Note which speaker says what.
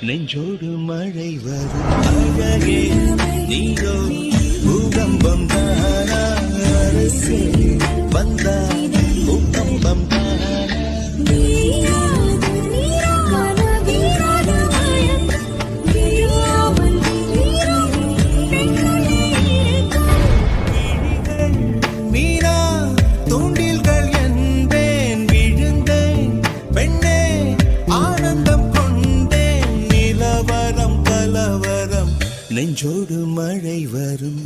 Speaker 1: நெஞ்சோடு மழை வரும் அழகே நீரோ பூகம்பம் தானா அரசே வந்தா பூகம்பம் தானா நெஞ்சோடு மழை வரும்.